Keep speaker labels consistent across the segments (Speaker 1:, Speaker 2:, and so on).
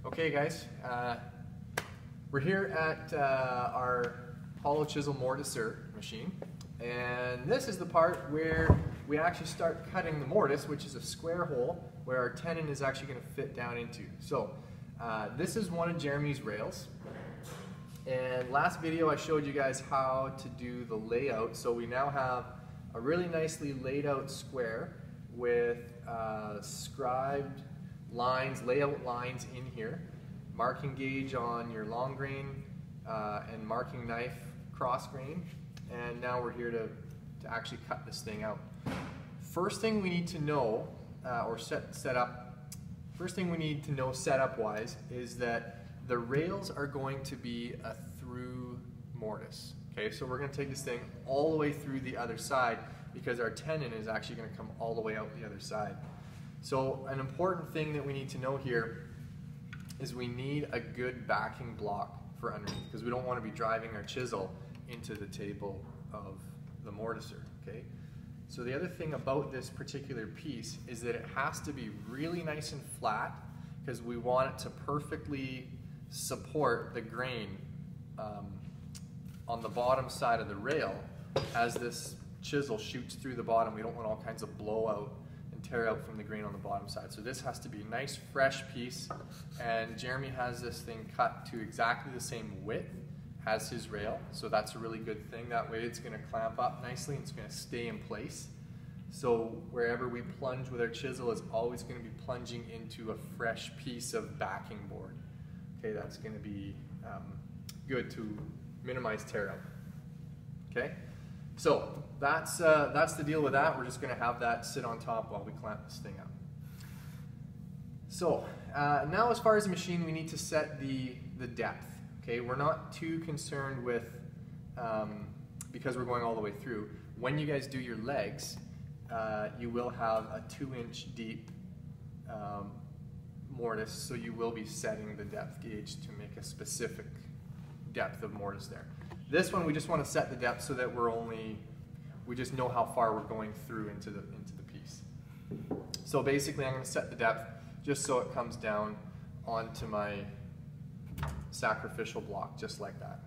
Speaker 1: Okay guys, we're here at our hollow chisel mortiser machine, and this is the part where we actually start cutting the mortise, which is a square hole where our tenon is actually going to fit down into. So this is one of Jeremy's rails, and last video I showed you guys how to do the layout. So we now have a really nicely laid out square with scribed lines, layout lines in here, marking gauge on your long grain and marking knife cross grain, and now we're here to actually cut this thing out. First thing we need to know, first thing we need to know setup wise is that the rails are going to be a through mortise. Okay, so we're going to take this thing all the way through the other side because our tenon is actually going to come all the way out the other side. So an important thing that we need to know here is we need a good backing block for underneath, because we don't want to be driving our chisel into the table of the mortiser. Okay? So the other thing about this particular piece is that it has to be really nice and flat, because we want it to perfectly support the grain on the bottom side of the rail. As this chisel shoots through the bottom, we don't want all kinds of blowout and tear out from the grain on the bottom side. So this has to be a nice fresh piece, and Jeremy has this thing cut to exactly the same width as his rail, so that's a really good thing. That way it's going to clamp up nicely and it's going to stay in place. So wherever we plunge with our chisel is always going to be plunging into a fresh piece of backing board. Okay, that's going to be good to minimize tear out. Okay, so that's the deal with that. We're just going to have that sit on top while we clamp this thing up. So now, as far as the machine, we need to set the depth. Okay, we're not too concerned with because we're going all the way through. When you guys do your legs, you will have a 2-inch deep mortise, so you will be setting the depth gauge to make a specific depth of mortise there. This one, we just want to set the depth so that we just know how far we're going through into the piece. So basically I'm going to set the depth just so it comes down onto my sacrificial block, just like that.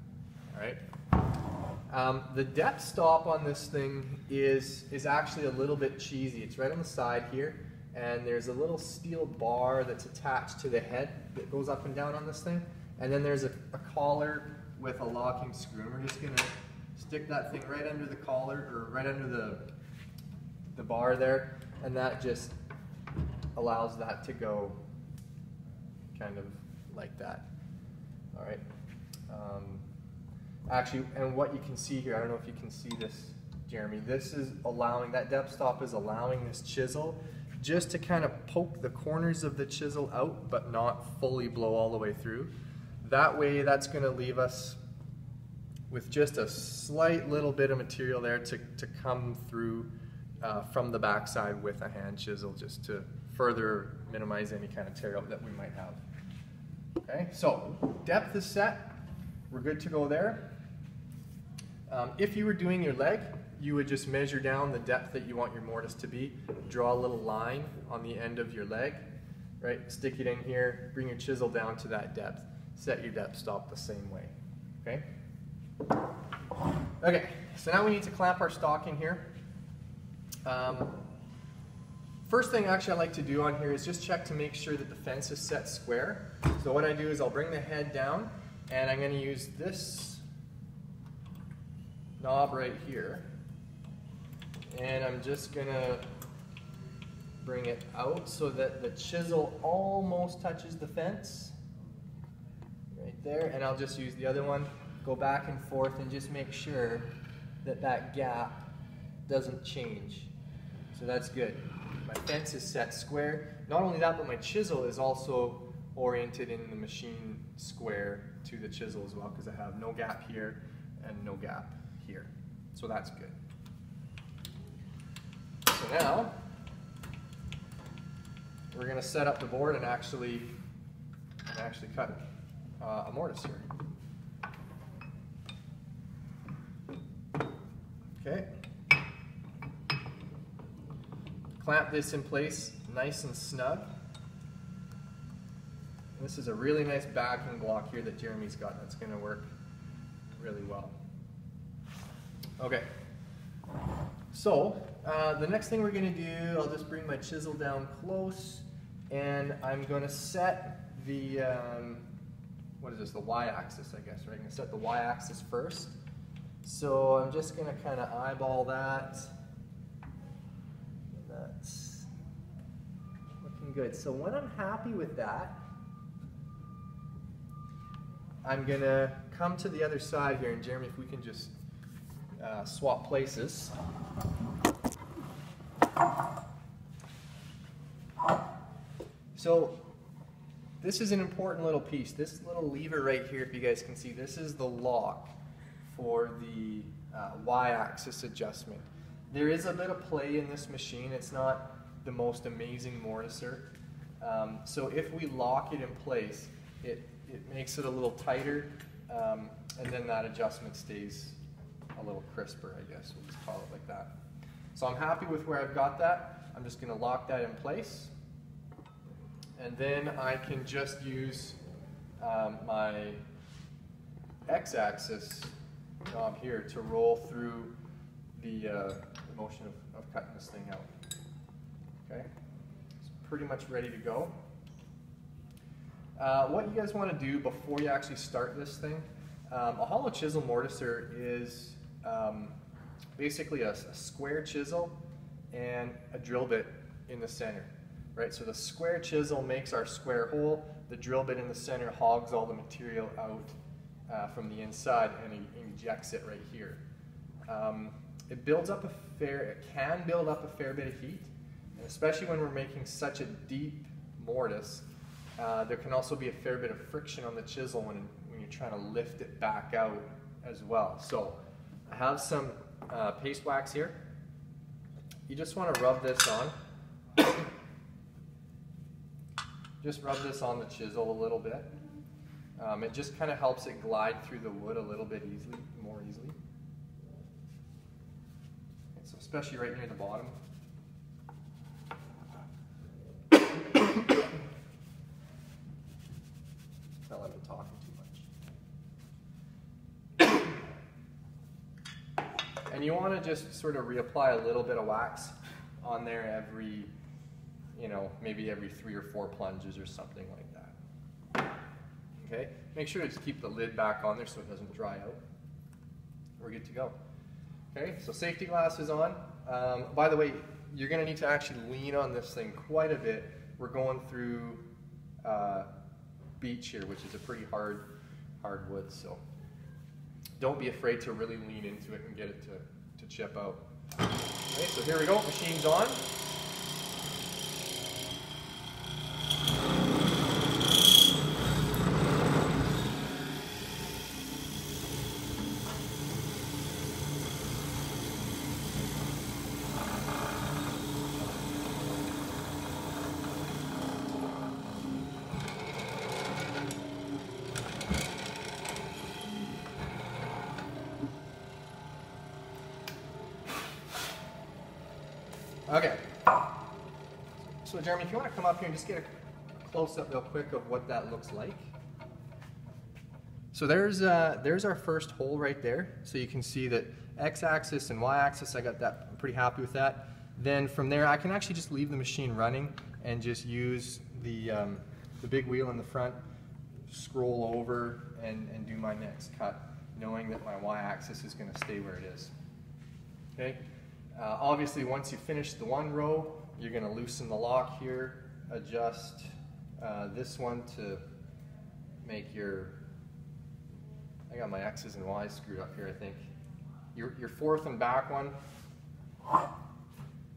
Speaker 1: All right. The depth stop on this thing is actually a little bit cheesy. It's right on the side here, and there's a little steel bar that's attached to the head that goes up and down on this thing, and then there's a collar with a locking screw, and we're just going to stick that thing right under the collar, or right under the bar there, and that just allows that to go kind of like that. All right. Actually, and what you can see here, I don't know if you can see this, Jeremy, this is allowing, that depth stop is allowing this chisel just to kind of poke the corners of the chisel out, but not fully blow all the way through. That way, that's going to leave us with just a slight little bit of material there to come through from the backside with a hand chisel, just to further minimize any kind of tear out that we might have. Okay, so depth is set. We're good to go there. If you were doing your leg, you would just measure down the depth that you want your mortise to be, draw a little line on the end of your leg, right? Stick it in here, bring your chisel down to that depth. Set your depth stop the same way, okay? Okay, so now we need to clamp our stock in here. First thing actually I like to do on here is just check to make sure that the fence is set square. So what I do is I'll bring the head down, and I'm going to use this knob right here, and I'm just going to bring it out so that the chisel almost touches the fence right there, and I'll just use the other one, go back and forth, and just make sure that that gap doesn't change. So that's good. My fence is set square. Not only that, but my chisel is also oriented in the machine square to the chisel as well, because I have no gap here and no gap here. So that's good. So now we're going to set up the board and actually cut a mortise here. Okay. Clamp this in place nice and snug. This is a really nice backing block here that Jeremy's got. That's going to work really well. Okay, so the next thing we're going to do, I'll just bring my chisel down close, and I'm going to set the, what is this, the y-axis, I guess, right? I'm going to set the y-axis first. So I'm just going to kind of eyeball that. That's looking good. So when I'm happy with that, I'm going to come to the other side here, and Jeremy, if we can just swap places. So this is an important little piece. This little lever right here, if you guys can see, this is the lock for the y-axis adjustment. There is a bit of play in this machine. It's not the most amazing mortiser. So if we lock it in place, it makes it a little tighter, and then that adjustment stays a little crisper, I guess. We'll just call it like that. So I'm happy with where I've got that. I'm just going to lock that in place. And then I can just use my x-axis knob here to roll through the motion of cutting this thing out. Okay, it's pretty much ready to go. What you guys want to do before you actually start this thing, a hollow chisel mortiser is basically a square chisel and a drill bit in the center. Right, so the square chisel makes our square hole, the drill bit in the center hogs all the material out from the inside and injects it right here. It can build up a fair bit of heat, and especially when we're making such a deep mortise, there can also be a fair bit of friction on the chisel when you're trying to lift it back out as well. So I have some paste wax here. You just want to rub this on. Just rub this on the chisel a little bit. It just kind of helps it glide through the wood a little bit more easily. And so especially right near the bottom. Tell I've been talking too much. And you want to just sort of reapply a little bit of wax on there every, maybe every 3 or 4 plunges or something like that. Okay, make sure to just keep the lid back on there so it doesn't dry out. We're good to go. Okay, so safety glasses on. By the way, you're going to need to actually lean on this thing quite a bit. We're going through beech here, which is a pretty hard wood, so don't be afraid to really lean into it and get it to chip out. Okay, so here we go, machine's on. Okay, so Jeremy, if you want to come up here and just get a close-up real quick of what that looks like. So there's our first hole right there. So you can see that x-axis and y-axis, I got that, I'm pretty happy with that. Then from there, I can actually just leave the machine running and just use the big wheel in the front, scroll over and do my next cut, knowing that my y-axis is going to stay where it is. Okay. Obviously, once you finish the one row, you're going to loosen the lock here, adjust this one to make I got my X's and Y's screwed up here, I think. Your fourth and back one,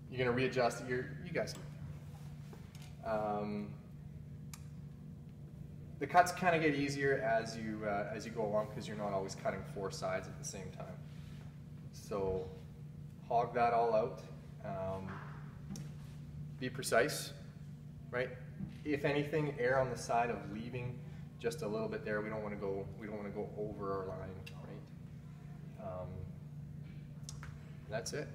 Speaker 1: you're going to readjust it. You guys. The cuts kind of get easier as you go along because you're not always cutting 4 sides at the same time. So hog that all out. Be precise, right? If anything, err on the side of leaving just a little bit there. We don't want to go over our line, right? That's it.